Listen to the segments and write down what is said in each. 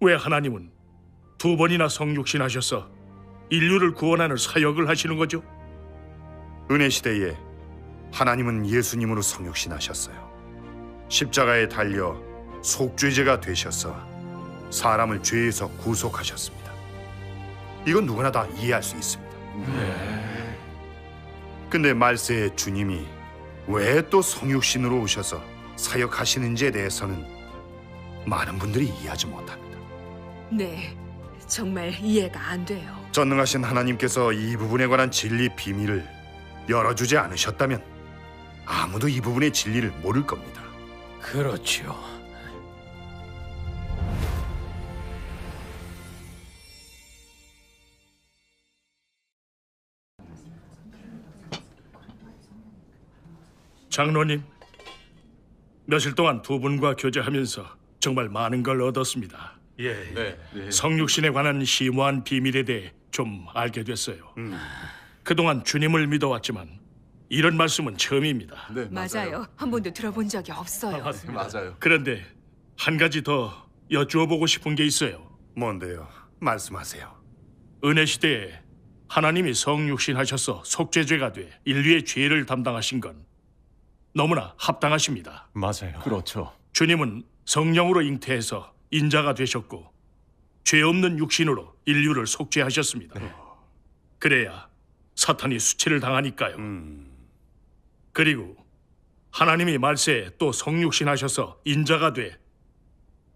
왜 하나님은 두 번이나 성육신하셔서 인류를 구원하는 사역을 하시는 거죠? 은혜 시대에 하나님은 예수님으로 성육신하셨어요. 십자가에 달려 속죄제가 되셔서 사람을 죄에서 구속하셨습니다. 이건 누구나 다 이해할 수 있습니다. 근데 말세에 주님이 왜 또 성육신으로 오셔서 사역하시는지에 대해서는 많은 분들이 이해하지 못합니다. 네, 정말 이해가 안 돼요. 전능하신 하나님께서 이 부분에 관한 진리 비밀을 열어주지 않으셨다면 아무도 이 부분의 진리를 모를 겁니다. 그렇죠. 장로님, 며칠 동안 두 분과 교제하면서 정말 많은 걸 얻었습니다. 성육신에 관한 심오한 비밀에 대해 좀 알게 됐어요. 그동안 주님을 믿어왔지만 이런 말씀은 처음입니다. 맞아요. 한 번도 들어본 적이 없어요. 맞아요. 그런데 한 가지 더 여쭈어보고 싶은 게 있어요. 뭔데요? 말씀하세요. 은혜 시대에 하나님이 성육신하셔서 속죄죄가 돼 인류의 죄를 담당하신 건 너무나 합당하십니다. 맞아요. 그렇죠. 주님은 성령으로 잉태해서 인자가 되셨고 죄 없는 육신으로 인류를 속죄하셨습니다. 그래야 사탄이 수치를 당하니까요. 그리고 하나님이 말세에 또 성육신하셔서 인자가 돼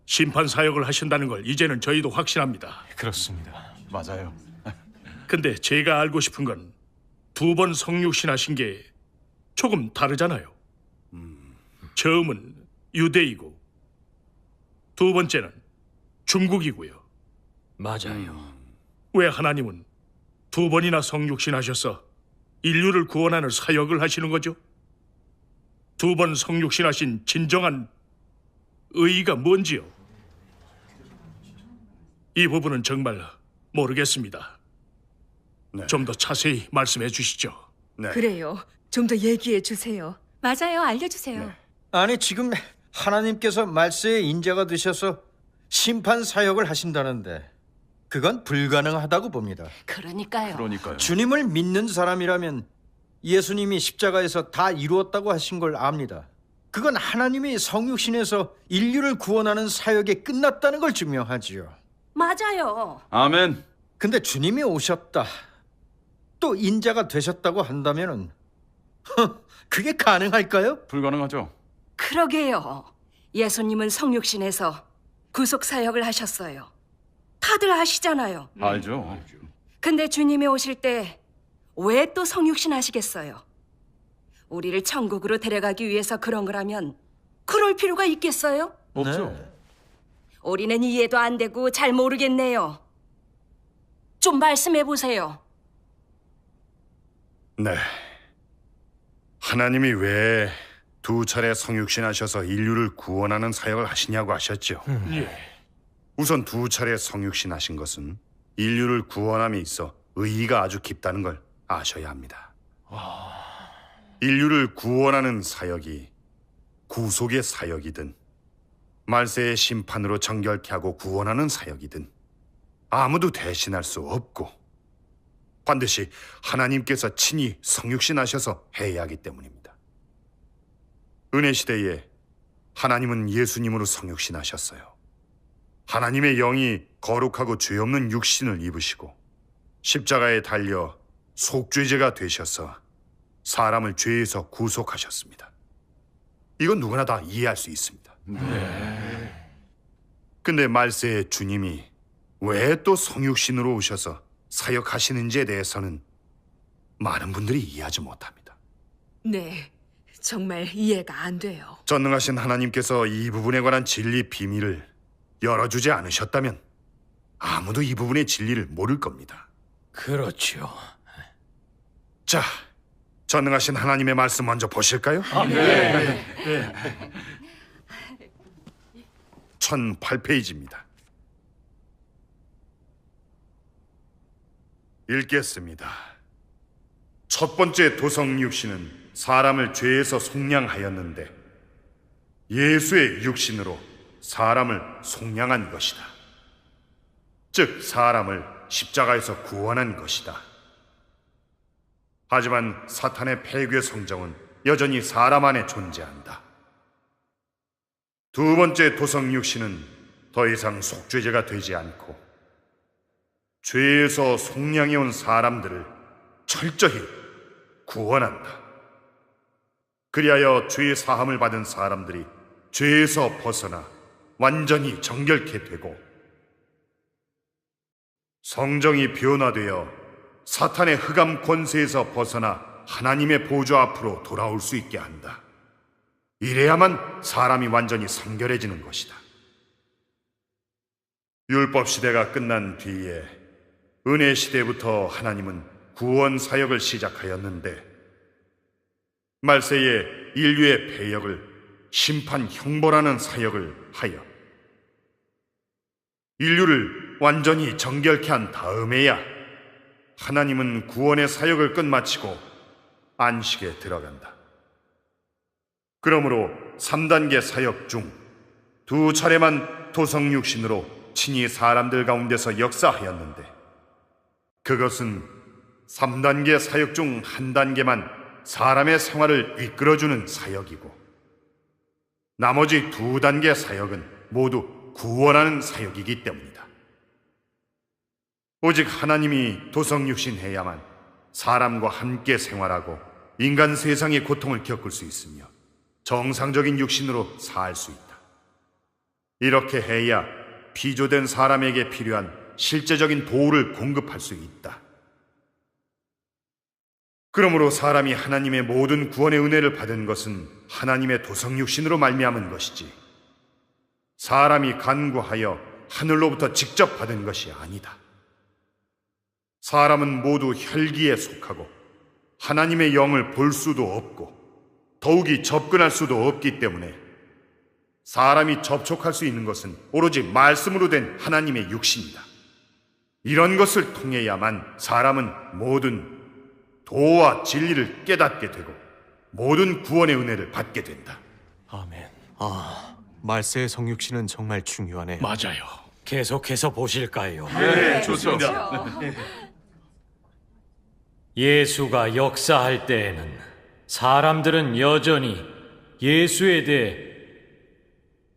심판 사역을 하신다는 걸 이제는 저희도 확신합니다. 그렇습니다. 맞아요. 근데 제가 알고 싶은 건 두 번 성육신하신 게 조금 다르잖아요. 처음은 유대이고 두 번째는 중국이고요. 맞아요. 왜 하나님은 두 번이나 성육신하셔서 인류를 구원하는 사역을 하시는 거죠? 두 번 성육신하신 진정한 의의가 뭔지요? 이 부분은 정말 모르겠습니다. 네. 좀 더 자세히 말씀해 주시죠. 네. 그래요. 좀 더 얘기해 주세요. 맞아요. 알려주세요. 아니 지금 하나님께서 말세에 인자가 되셔서 심판 사역을 하신다는데 그건 불가능하다고 봅니다. 그러니까요. 주님을 믿는 사람이라면 예수님이 십자가에서 다 이루었다고 하신 걸 압니다. 그건 하나님이 성육신에서 인류를 구원하는 사역이 끝났다는 걸 증명하지요. 맞아요. 아멘. 근데 주님이 오셨다, 또 인자가 되셨다고 한다면은 그게 가능할까요? 불가능하죠. 그러게요. 예수님은 성육신에서 구속 사역을 하셨어요. 다들 아시잖아요. 알죠. 근데 주님이 오실 때 왜 또 성육신 하시겠어요? 우리를 천국으로 데려가기 위해서 그런 거라면 그럴 필요가 있겠어요? 없죠. 우리는 이해도 안 되고 잘 모르겠네요. 좀 말씀해 보세요. 네. 하나님이 왜 두 차례 성육신하셔서 인류를 구원하는 사역을 하시냐고 하셨죠. 우선 두 차례 성육신하신 것은 인류를 구원함에 있어 의의가 아주 깊다는 걸 아셔야 합니다. 인류를 구원하는 사역이 구속의 사역이든 말세의 심판으로 정결케 하고 구원하는 사역이든 아무도 대신할 수 없고 반드시 하나님께서 친히 성육신하셔서 해야 하기 때문입니다. 은혜 시대에 하나님은 예수님으로 성육신하셨어요. 하나님의 영이 거룩하고 죄 없는 육신을 입으시고 십자가에 달려 속죄제가 되셔서 사람을 죄에서 구속하셨습니다. 이건 누구나 다 이해할 수 있습니다. 근데 말세에 주님이 왜 또 성육신으로 오셔서 사역하시는지에 대해서는 많은 분들이 이해하지 못합니다. 네, 정말 이해가 안 돼요. 전능하신 하나님께서 이 부분에 관한 진리 비밀을 열어주지 않으셨다면 아무도 이 부분의 진리를 모를 겁니다. 그렇죠. 자, 전능하신 하나님의 말씀 먼저 보실까요? 1008페이지입니다. 읽겠습니다. 첫 번째 도성 육신은 사람을 죄에서 속량하였는데 예수의 육신으로 사람을 속량한 것이다. 즉 사람을 십자가에서 구원한 것이다. 하지만 사탄의 폐괴 성정은 여전히 사람 안에 존재한다. 두 번째 도성 육신은 더 이상 속죄제가 되지 않고 죄에서 속량해온 사람들을 철저히 구원한다. 그리하여 죄 사함을 받은 사람들이 죄에서 벗어나 완전히 정결케 되고 성정이 변화되어 사탄의 흑암 권세에서 벗어나 하나님의 보좌 앞으로 돌아올 수 있게 한다. 이래야만 사람이 완전히 성결해지는 것이다. 율법 시대가 끝난 뒤에 은혜 시대부터 하나님은 구원 사역을 시작하였는데 말세에 인류의 패역을 심판 형벌하는 사역을 하여 인류를 완전히 정결케 한 다음에야 하나님은 구원의 사역을 끝마치고 안식에 들어간다. 그러므로 3단계 사역 중 2차례만 도성 육신으로 친히 사람들 가운데서 역사하였는데 그것은 3단계 사역 중 1단계만 사람의 생활을 이끌어주는 사역이고 나머지 2단계 사역은 모두 구원하는 사역이기 때문이다. 오직 하나님이 도성 육신해야만 사람과 함께 생활하고 인간 세상의 고통을 겪을 수 있으며 정상적인 육신으로 살 수 있다. 이렇게 해야 피조된 사람에게 필요한 실제적인 도우를 공급할 수 있다. 그러므로 사람이 하나님의 모든 구원의 은혜를 받은 것은 하나님의 도성 육신으로 말미암은 것이지 사람이 간구하여 하늘로부터 직접 받은 것이 아니다. 사람은 모두 혈기에 속하고 하나님의 영을 볼 수도 없고 더욱이 접근할 수도 없기 때문에 사람이 접촉할 수 있는 것은 오로지 말씀으로 된 하나님의 육신이다. 이런 것을 통해야만 사람은 모든 도와 진리를 깨닫게 되고 모든 구원의 은혜를 받게 된다. 아멘. 말세의 성육신은 정말 중요하네요. 맞아요. 계속해서 보실까요? 네, 좋습니다. 예수가 역사할 때에는 사람들은 여전히 예수에 대해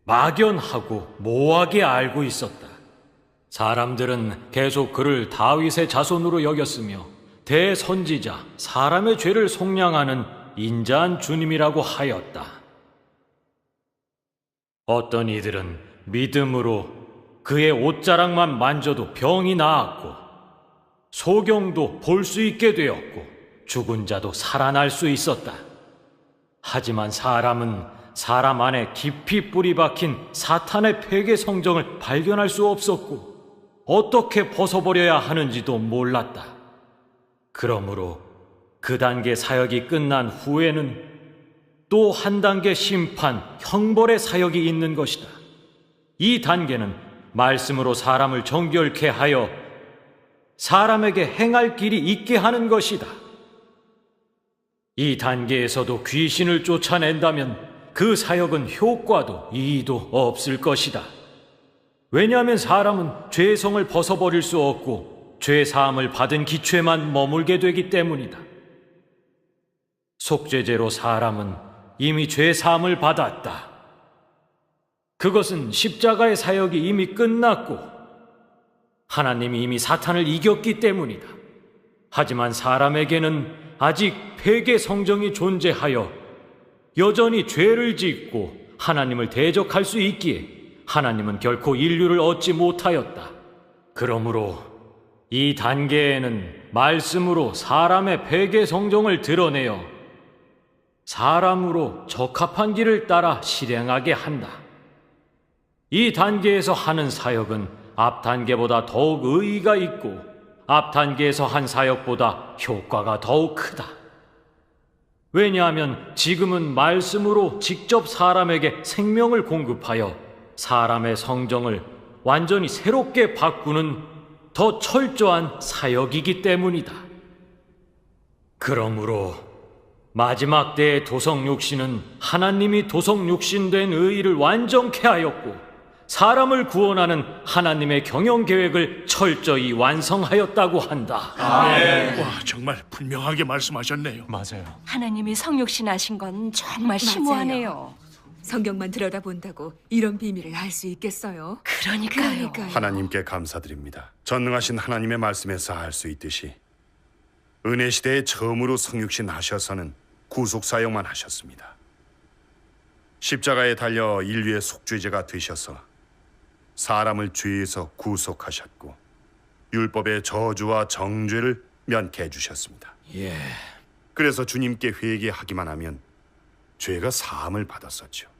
막연하고 모호하게 알고 있었다. 사람들은 계속 그를 다윗의 자손으로 여겼으며 대선지자, 사람의 죄를 속량하는 인자한 주님이라고 하였다. 어떤 이들은 믿음으로 그의 옷자락만 만져도 병이 나았고 소경도 볼 수 있게 되었고 죽은 자도 살아날 수 있었다. 하지만 사람은 사람 안에 깊이 뿌리 박힌 사탄의 폐괴 성정을 발견할 수 없었고 어떻게 벗어버려야 하는지도 몰랐다. 그러므로 그 단계 사역이 끝난 후에는 또 한 단계 심판, 형벌의 사역이 있는 것이다. 이 단계는 말씀으로 사람을 정결케 하여 사람에게 행할 길이 있게 하는 것이다. 이 단계에서도 귀신을 쫓아낸다면 그 사역은 효과도 이의도 없을 것이다. 왜냐하면 사람은 죄성을 벗어버릴 수 없고 죄 사함을 받은 기초에만 머물게 되기 때문이다. 속죄제로 사람은 이미 죄 사함을 받았다. 그것은 십자가의 사역이 이미 끝났고 하나님이 이미 사탄을 이겼기 때문이다. 하지만 사람에게는 아직 폐괴 성정이 존재하여 여전히 죄를 짓고 하나님을 대적할 수 있기에 하나님은 결코 인류를 얻지 못하였다. 그러므로 이 단계에는 말씀으로 사람의 폐괴 성정을 드러내어 사람으로 적합한 길을 따라 실행하게 한다. 이 단계에서 하는 사역은 앞 단계보다 더욱 의의가 있고 앞 단계에서 한 사역보다 효과가 더욱 크다. 왜냐하면 지금은 말씀으로 직접 사람에게 생명을 공급하여 사람의 성정을 완전히 새롭게 바꾸는 더 철저한 사역이기 때문이다. 그러므로 마지막 때의 도성육신은 하나님이 도성육신된 의의를 완전케 하였고 사람을 구원하는 하나님의 경영 계획을 철저히 완성하였다고 한다. 와, 정말 분명하게 말씀하셨네요. 맞아요. 하나님이 성육신하신 건 정말 심오하네요. 성경만 들여다본다고 이런 비밀을 알 수 있겠어요? 그러니까요. 하나님께 감사드립니다. 전능하신 하나님의 말씀에서 알 수 있듯이 은혜 시대에 처음으로 성육신 하셔서는 구속 사역만 하셨습니다. 십자가에 달려 인류의 속죄제가 되셔서 사람을 죄에서 구속하셨고 율법의 저주와 정죄를 면케해 주셨습니다. 그래서 주님께 회개하기만 하면 죄가 사함을 받았었죠.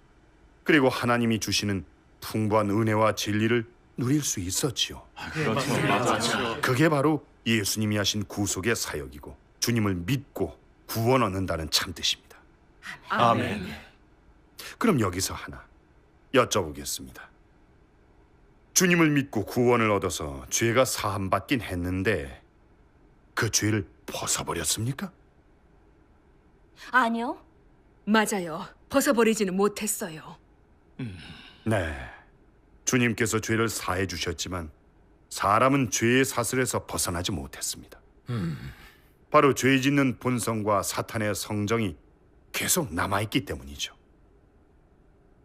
그리고 하나님이 주시는 풍부한 은혜와 진리를 누릴 수 있었지요. 그게 바로 예수님이 하신 구속의 사역이고 주님을 믿고 구원 얻는다는 참뜻입니다. 아멘. 그럼 여기서 하나 여쭤보겠습니다. 주님을 믿고 구원을 얻어서 죄가 사함받긴 했는데 그 죄를 벗어버렸습니까? 아니요. 맞아요. 벗어버리지는 못했어요. 네. 주님께서 죄를 사해 주셨지만 사람은 죄의 사슬에서 벗어나지 못했습니다. 바로 죄 짓는 본성과 사탄의 성정이 계속 남아있기 때문이죠.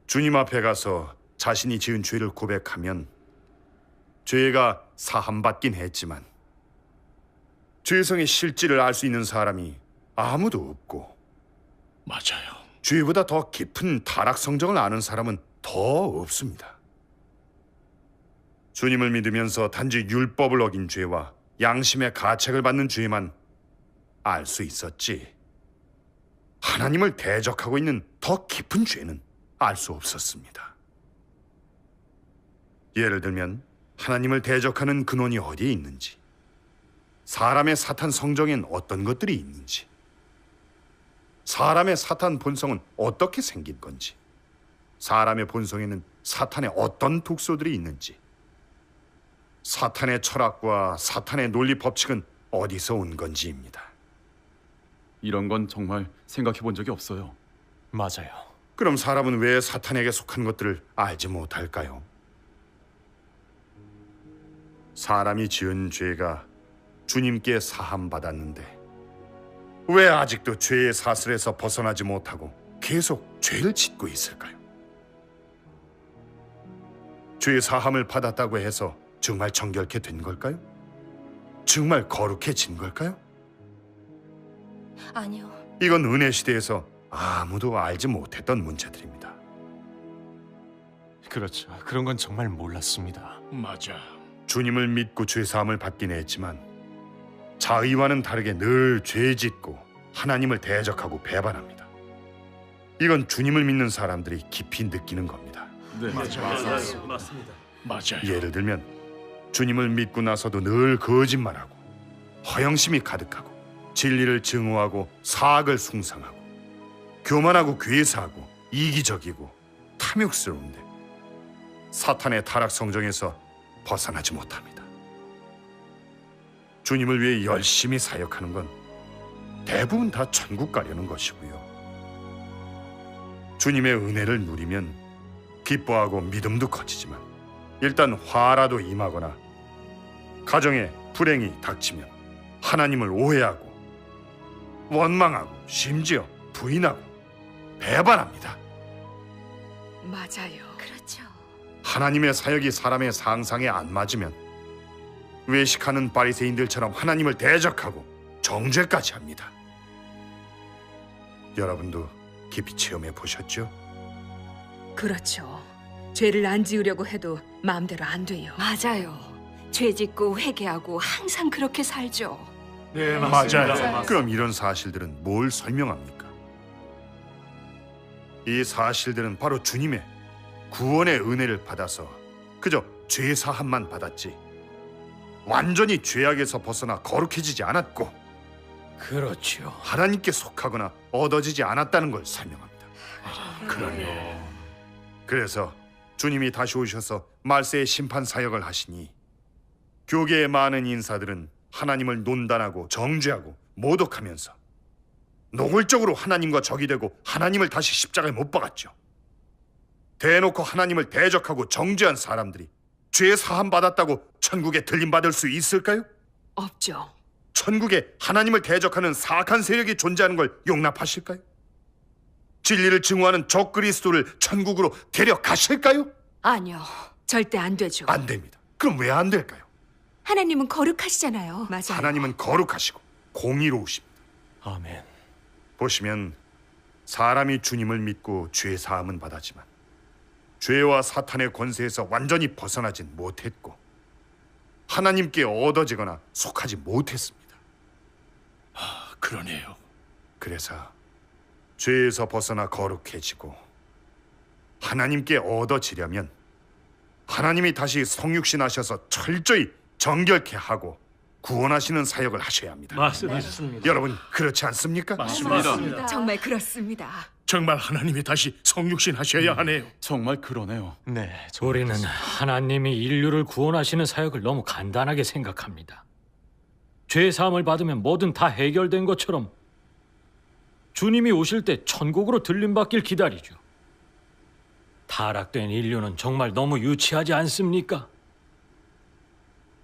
주님 앞에 가서 자신이 지은 죄를 고백하면 죄가 사함받긴 했지만 죄성의 실질을 알 수 있는 사람이 아무도 없고 맞아요. 죄보다 더 깊은 타락 성정을 아는 사람은 더 없습니다. 주님을 믿으면서 단지 율법을 어긴 죄와 양심의 가책을 받는 죄만 알 수 있었지 하나님을 대적하고 있는 더 깊은 죄는 알 수 없었습니다. 예를 들면 하나님을 대적하는 근원이 어디에 있는지, 사람의 사탄 성정엔 어떤 것들이 있는지, 사람의 사탄 본성은 어떻게 생긴 건지, 사람의 본성에는 사탄의 어떤 독소들이 있는지, 사탄의 철학과 사탄의 논리 법칙은 어디서 온 건지입니다. 이런 건 정말 생각해 본 적이 없어요. 맞아요. 그럼 사람은 왜 사탄에게 속한 것들을 알지 못할까요? 사람이 지은 죄가 주님께 사함받았는데 왜 아직도 죄의 사슬에서 벗어나지 못하고 계속 죄를 짓고 있을까요? 죄의 사함을 받았다고 해서 정말 정결케 된 걸까요? 정말 거룩해진 걸까요? 아니요. 이건 은혜 시대에서 아무도 알지 못했던 문제들입니다. 그렇죠. 그런 건 정말 몰랐습니다. 맞아. 주님을 믿고 죄 사함을 받긴 했지만 자의와는 다르게 늘 죄 짓고 하나님을 대적하고 배반합니다. 이건 주님을 믿는 사람들이 깊이 느끼는 겁니다. 네, 맞아요. 예를 들면 주님을 믿고 나서도 늘 거짓말하고 허영심이 가득하고 진리를 증오하고 사악을 숭상하고 교만하고 괴사하고 이기적이고 탐욕스러운데 사탄의 타락 성정에서 벗어나지 못합니다. 주님을 위해 열심히 사역하는 건 대부분 다 천국 가려는 것이고요. 주님의 은혜를 누리면 기뻐하고 믿음도 커지지만 일단 화라도 임하거나 가정에 불행이 닥치면 하나님을 오해하고 원망하고 심지어 부인하고 배반합니다. 맞아요. 그렇죠. 하나님의 사역이 사람의 상상에 안 맞으면 외식하는 바리새인들처럼 하나님을 대적하고 정죄까지 합니다. 여러분도 깊이 체험해 보셨죠? 그렇죠. 죄를 안 지으려고 해도 마음대로 안 돼요. 맞아요. 죄 짓고 회개하고 항상 그렇게 살죠. 네, 맞아요. 그럼 이런 사실들은 뭘 설명합니까? 이 사실들은 바로 주님의 구원의 은혜를 받아서 그저 죄 사함만 받았지 완전히 죄악에서 벗어나 거룩해지지 않았고 그렇죠. 하나님께 속하거나 얻어지지 않았다는 걸 설명합니다. 그러네. 그래서 주님이 다시 오셔서 말세의 심판 사역을 하시니 교계의 많은 인사들은 하나님을 논단하고 정죄하고 모독하면서 노골적으로 하나님과 적이 되고 하나님을 다시 십자가에 못 박았죠. 대놓고 하나님을 대적하고 정죄한 사람들이 죄 사함 받았다고 천국에 들림받을 수 있을까요? 없죠. 천국에 하나님을 대적하는 사악한 세력이 존재하는 걸 용납하실까요? 진리를 증오하는 적그리스도를 천국으로 데려가실까요? 아니요. 절대 안 되죠. 안 됩니다. 그럼 왜 안 될까요? 하나님은 거룩하시잖아요. 맞아요. 하나님은 거룩하시고 공의로우십니다. 아멘. 보시면 사람이 주님을 믿고 죄 사함은 받았지만 죄와 사탄의 권세에서 완전히 벗어나진 못했고 하나님께 얻어지거나 속하지 못했습니다. 그러네요. 그래서 죄에서 벗어나 거룩해지고 하나님께 얻어지려면 하나님이 다시 성육신 하셔서 철저히 정결케 하고 구원하시는 사역을 하셔야 합니다. 맞습니다. 여러분 그렇지 않습니까? 맞습니다. 정말 그렇습니다. 정말 하나님이 다시 성육신 하셔야 하네요. 정말 그러네요. 네, 정말 우리는 그렇습니다. 하나님이 인류를 구원하시는 사역을 너무 간단하게 생각합니다. 죄 사함을 받으면 뭐든 다 해결된 것처럼 주님이 오실 때 천국으로 들림받길 기다리죠. 타락된 인류는 정말 너무 유치하지 않습니까?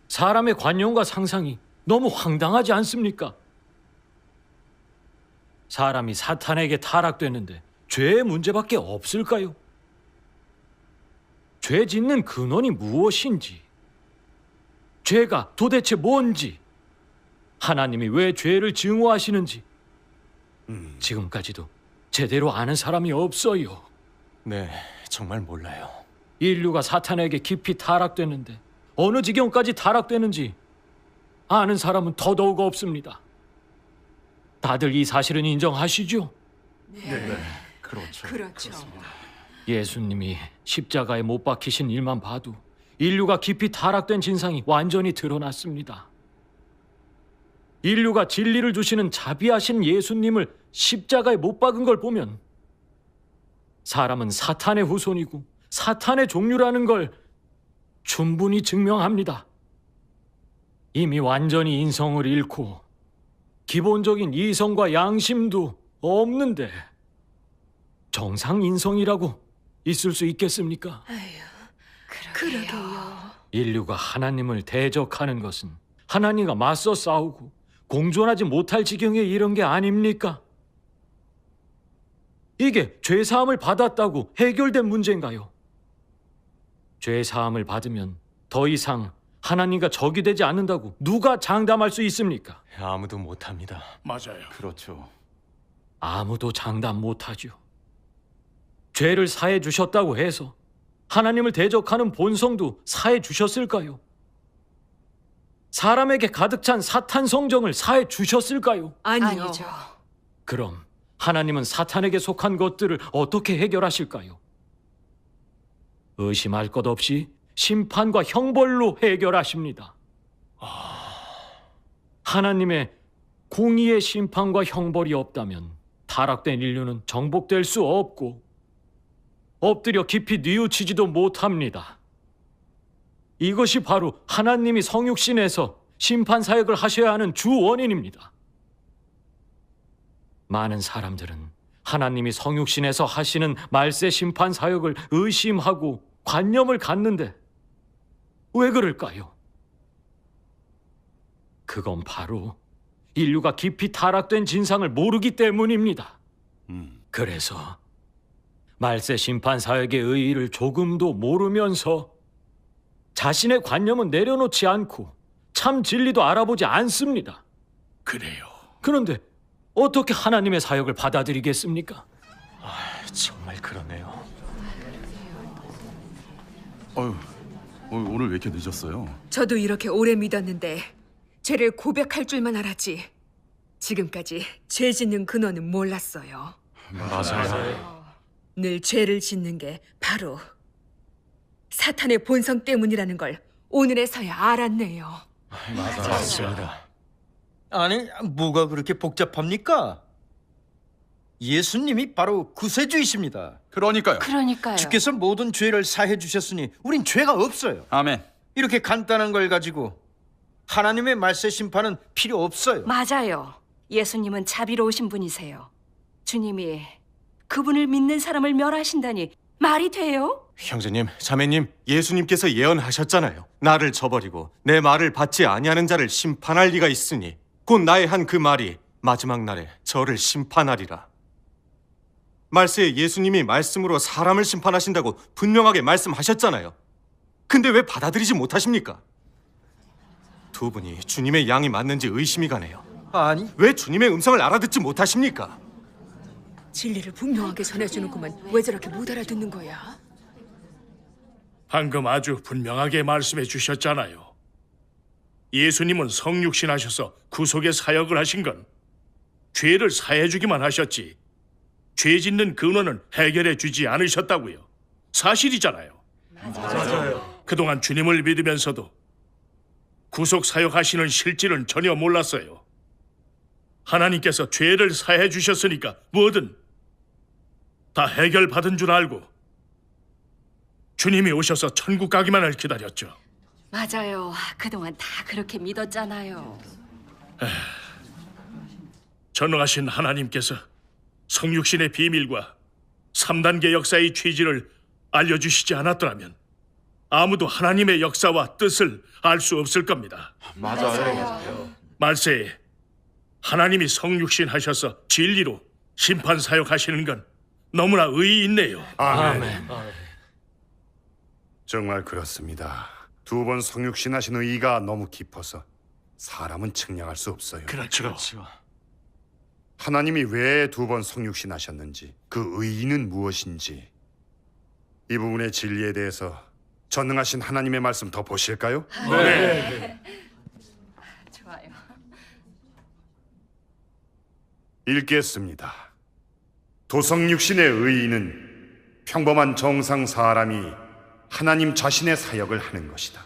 사람의 관념과 상상이 너무 황당하지 않습니까? 사람이 사탄에게 타락됐는데 죄의 문제밖에 없을까요? 죄 짓는 근원이 무엇인지, 죄가 도대체 뭔지, 하나님이 왜 죄를 증오하시는지 지금까지도 제대로 아는 사람이 없어요. 네, 정말 몰라요. 인류가 사탄에게 깊이 타락됐는데 어느 지경까지 타락되는지 아는 사람은 더더욱 없습니다. 다들 이 사실은 인정하시죠? 그렇죠. 그렇죠. 예수님이 십자가에 못 박히신 일만 봐도 인류가 깊이 타락된 진상이 완전히 드러났습니다. 인류가 진리를 주시는 자비하신 예수님을 십자가에 못 박은 걸 보면 사람은 사탄의 후손이고 사탄의 종류라는 걸 충분히 증명합니다. 이미 완전히 인성을 잃고 기본적인 이성과 양심도 없는데 정상 인성이라고 있을 수 있겠습니까? 그러게요. 인류가 하나님을 대적하는 것은 하나님과 맞서 싸우고 공존하지 못할 지경에 이른 게 아닙니까? 이게 죄사함을 받았다고 해결된 문제인가요? 죄사함을 받으면 더 이상 하나님과 적이 되지 않는다고 누가 장담할 수 있습니까? 아무도 못합니다. 맞아요. 그렇죠. 아무도 장담 못하죠. 죄를 사해 주셨다고 해서 하나님을 대적하는 본성도 사해 주셨을까요? 사람에게 가득 찬 사탄 성정을 사해 주셨을까요? 아니죠. 그럼 하나님은 사탄에게 속한 것들을 어떻게 해결하실까요? 의심할 것 없이 심판과 형벌로 해결하십니다. 하나님의 공의의 심판과 형벌이 없다면 타락된 인류는 정복될 수 없고 엎드려 깊이 뉘우치지도 못합니다. 이것이 바로 하나님이 성육신에서 심판 사역을 하셔야 하는 주 원인입니다. 많은 사람들은 하나님이 성육신에서 하시는 말세 심판 사역을 의심하고 관념을 갖는데 왜 그럴까요? 그건 바로 인류가 깊이 타락된 진상을 모르기 때문입니다. 그래서 말세 심판 사역의 의의를 조금도 모르면서 자신의 관념은 내려놓지 않고 참 진리도 알아보지 않습니다. 그래요. 그런데 어떻게 하나님의 사역을 받아들이겠습니까? 정말 그러네요. 오늘 왜 이렇게 늦었어요? 저도 이렇게 오래 믿었는데 죄를 고백할 줄만 알았지. 지금까지 죄 짓는 근원은 몰랐어요. 맞아요. 늘 죄를 짓는 게 바로 사탄의 본성 때문이라는 걸 오늘에서야 알았네요. 맞습니다. 아니, 뭐가 그렇게 복잡합니까? 예수님이 바로 구세주이십니다. 그러니까요. 주께서 모든 죄를 사해 주셨으니 우린 죄가 없어요. 아멘. 이렇게 간단한 걸 가지고 하나님의 말세 심판은 필요 없어요. 맞아요. 예수님은 자비로우신 분이세요. 주님이 그분을 믿는 사람을 멸하신다니 말이 돼요? 형제님, 자매님, 예수님께서 예언하셨잖아요. 나를 저버리고 내 말을 받지 아니하는 자를 심판할 리가 있으니 곧 나의 한 그 말이 마지막 날에 저를 심판하리라. 말세에 예수님이 말씀으로 사람을 심판하신다고 분명하게 말씀하셨잖아요. 근데 왜 받아들이지 못하십니까? 두 분이 주님의 양이 맞는지 의심이 가네요. 아니, 왜 주님의 음성을 알아듣지 못하십니까? 진리를 분명하게 전해주는구만. 왜 저렇게 못 알아듣는 거야? 방금 아주 분명하게 말씀해 주셨잖아요. 예수님은 성육신 하셔서 구속의 사역을 하신 건 죄를 사해 주기만 하셨지 죄 짓는 근원은 해결해 주지 않으셨다고요. 사실이잖아요. 맞아요. 그동안 주님을 믿으면서도 구속 사역하시는 실질은 전혀 몰랐어요. 하나님께서 죄를 사해 주셨으니까 뭐든 다 해결받은 줄 알고 주님이 오셔서 천국 가기만을 기다렸죠. 맞아요. 그동안 다 그렇게 믿었잖아요. 전능하신 하나님께서 성육신의 비밀과 3단계 역사의 취지를 알려주시지 않았더라면 아무도 하나님의 역사와 뜻을 알 수 없을 겁니다. 맞아요. 말세에 하나님이 성육신 하셔서 진리로 심판 사역하시는 건 너무나 의의 있네요. 아멘. 정말 그렇습니다. 두 번 성육신 하신 의의가 너무 깊어서 사람은 측량할 수 없어요. 그렇죠. 하나님이 왜 두 번 성육신 하셨는지, 그 의의는 무엇인지, 이 부분의 진리에 대해서 전능하신 하나님의 말씀 더 보실까요? 좋아요. 읽겠습니다. 도성육신의 의의는 평범한 정상 사람이 하나님 자신의 사역을 하는 것이다.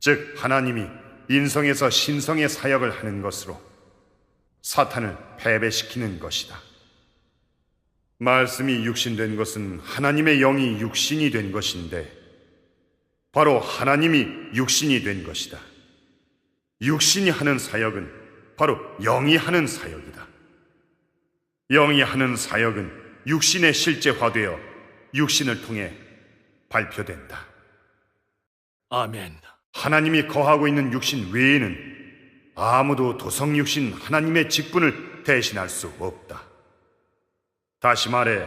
즉 하나님이 인성에서 신성의 사역을 하는 것으로 사탄을 패배시키는 것이다. 말씀이 육신된 것은 하나님의 영이 육신이 된 것인데 바로 하나님이 육신이 된 것이다. 육신이 하는 사역은 바로 영이 하는 사역이다. 영이 하는 사역은 육신에 실제화되어 육신을 통해 발표된다. 아멘. 하나님이 거하고 있는 육신 외에는 아무도 도성육신 하나님의 직분을 대신할 수 없다. 다시 말해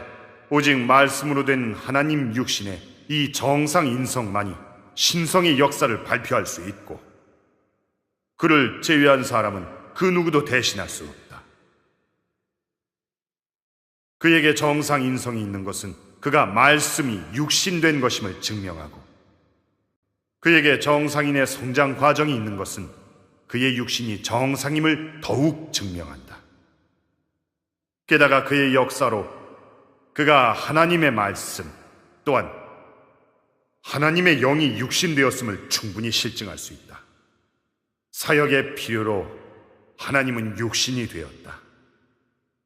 오직 말씀으로 된 하나님 육신의 이 정상 인성만이 신성의 역사를 발표할 수 있고 그를 제외한 사람은 그 누구도 대신할 수 없다. 그에게 정상 인성이 있는 것은 그가 말씀이 육신된 것임을 증명하고 그에게 정상인의 성장 과정이 있는 것은 그의 육신이 정상임을 더욱 증명한다. 게다가 그의 역사로 그가 하나님의 말씀 또한 하나님의 영이 육신되었음을 충분히 실증할 수 있다. 사역의 필요로 하나님은 육신이 되었다.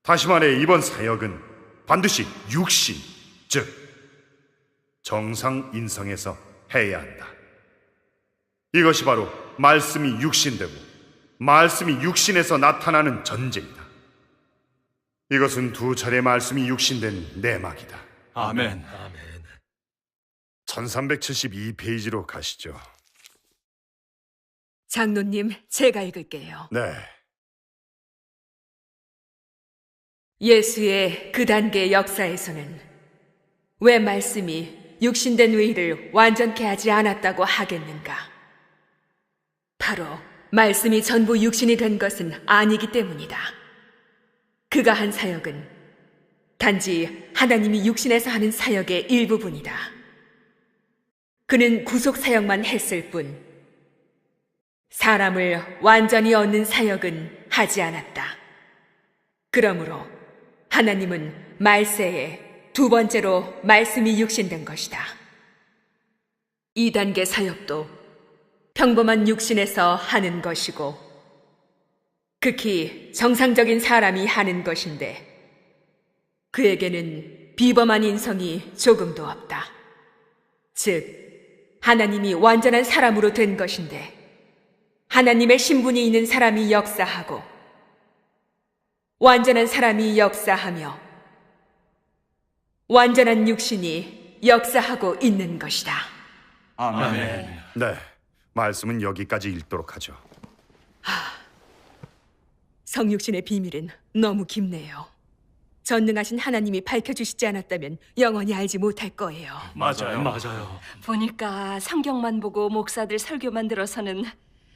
다시 말해 이번 사역은 반드시 육신, 즉 정상 인성에서 해야 한다. 이것이 바로 말씀이 육신되고 말씀이 육신에서 나타나는 전제이다. 이것은 두 차례 말씀이 육신된 내막이다. 아멘. 1372페이지로 가시죠. 장로님, 제가 읽을게요. 네. 예수의 그 단계 역사에서는 왜 말씀이 육신된 의의를 완전케 하지 않았다고 하겠는가? 바로 말씀이 전부 육신이 된 것은 아니기 때문이다. 그가 한 사역은 단지 하나님이 육신에서 하는 사역의 일부분이다. 그는 구속 사역만 했을 뿐 사람을 완전히 얻는 사역은 하지 않았다. 그러므로 하나님은 말세에 두 번째로 말씀이 육신된 것이다. 2단계 사역도 평범한 육신에서 하는 것이고 극히 정상적인 사람이 하는 것인데 그에게는 비범한 인성이 조금도 없다. 즉 하나님이 완전한 사람으로 된 것인데 하나님의 신분이 있는 사람이 역사하고 완전한 사람이 역사하며 완전한 육신이 역사하고 있는 것이다. 네, 말씀은 여기까지 읽도록 하죠. 성육신의 비밀은 너무 깊네요. 전능하신 하나님이 밝혀주시지 않았다면 영원히 알지 못할 거예요. 맞아요. 보니까 성경만 보고 목사들 설교만 들어서는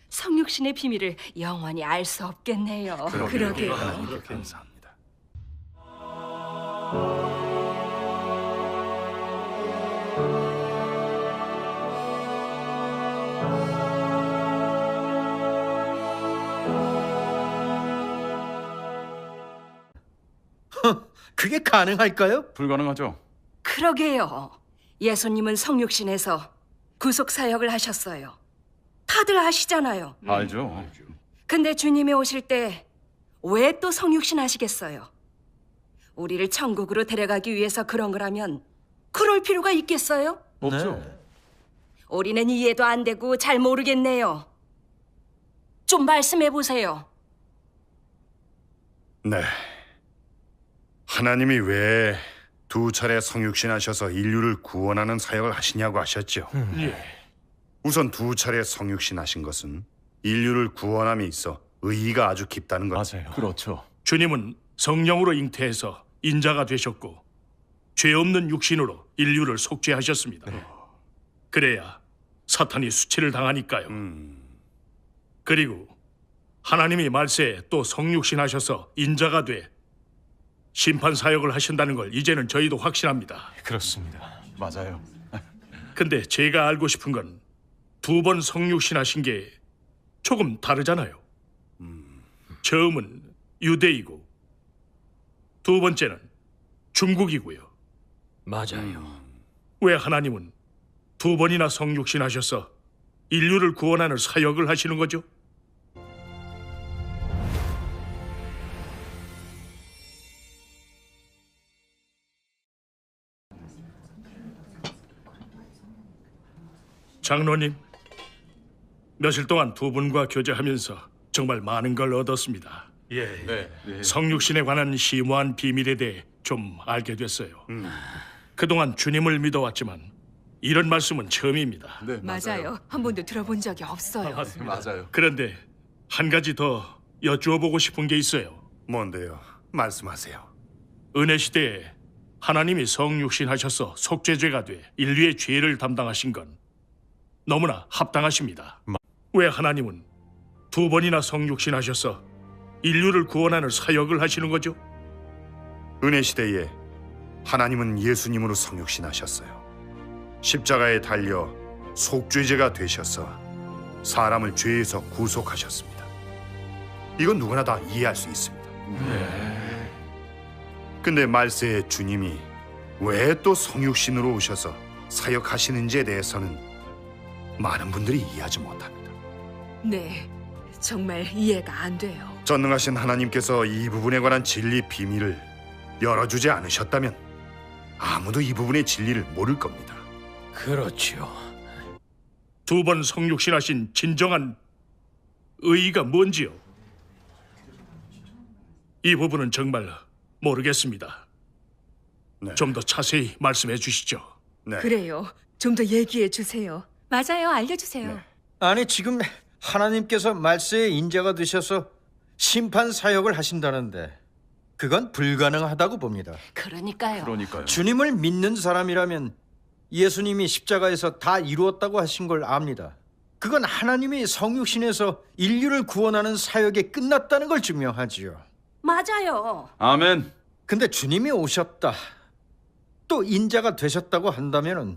성육신의 비밀을 영원히 알 수 없겠네요. 그러게요. 감사합니다. 그게 가능할까요? 불가능하죠. 그러게요. 예수님은 성육신에서 구속 사역을 하셨어요. 다들 아시잖아요. 알죠. 근데 주님이 오실 때 왜 또 성육신 하시겠어요? 우리를 천국으로 데려가기 위해서 그런 거라면 그럴 필요가 있겠어요? 없죠. 우리는 이해도 안 되고 잘 모르겠네요. 좀 말씀해 보세요. 네. 하나님이 왜 두 차례 성육신하셔서 인류를 구원하는 사역을 하시냐고 하셨죠. 우선 두 차례 성육신하신 것은 인류를 구원함에 있어 의의가 아주 깊다는 것. 맞아요. 그렇죠. 주님은 성령으로 잉태해서 인자가 되셨고 죄 없는 육신으로 인류를 속죄하셨습니다. 그래야 사탄이 수치를 당하니까요. 그리고 하나님이 말세에 또 성육신하셔서 인자가 돼 심판 사역을 하신다는 걸 이제는 저희도 확신합니다. 그렇습니다. 맞아요. 근데 제가 알고 싶은 건 두 번 성육신하신 게 조금 다르잖아요. 처음은 유대이고 두 번째는 중국이고요. 맞아요. 왜 하나님은 두 번이나 성육신하셔서 인류를 구원하는 사역을 하시는 거죠? 장로님, 며칠 동안 두 분과 교제하면서 정말 많은 걸 얻었습니다. 성육신에 관한 심오한 비밀에 대해 좀 알게 됐어요. 그동안 주님을 믿어왔지만 이런 말씀은 처음입니다. 네, 맞아요. 한 번도 들어본 적이 없어요. 맞아요. 그런데 한 가지 더 여쭈어보고 싶은 게 있어요. 뭔데요? 말씀하세요. 은혜 시대에 하나님이 성육신하셔서 속죄죄가 돼 인류의 죄를 담당하신 건 너무나 합당하십니다. 왜 하나님은 두 번이나 성육신하셔서 인류를 구원하는 사역을 하시는 거죠? 은혜 시대에 하나님은 예수님으로 성육신하셨어요. 십자가에 달려 속죄제가 되셔서 사람을 죄에서 구속하셨습니다. 이건 누구나 다 이해할 수 있습니다. 근데 말세에 주님이 왜 또 성육신으로 오셔서 사역하시는지에 대해서는 많은 분들이 이해하지 못합니다. 네, 정말 이해가 안 돼요. 전능하신 하나님께서 이 부분에 관한 진리 비밀을 열어주지 않으셨다면 아무도 이 부분의 진리를 모를 겁니다. 그렇죠. 두 번 성육신하신 진정한 의의가 뭔지요? 이 부분은 정말 모르겠습니다. 네. 좀 더 자세히 말씀해 주시죠. 네. 그래요. 좀 더 얘기해 주세요. 맞아요. 알려주세요. 아니 지금 하나님께서 말세에 인자가 되셔서 심판 사역을 하신다는데 그건 불가능하다고 봅니다. 그러니까요. 그러니까요. 주님을 믿는 사람이라면 예수님이 십자가에서 다 이루었다고 하신 걸 압니다. 그건 하나님이 성육신에서 인류를 구원하는 사역이 끝났다는 걸 증명하지요. 맞아요. 아멘. 근데 주님이 오셨다, 또 인자가 되셨다고 한다면은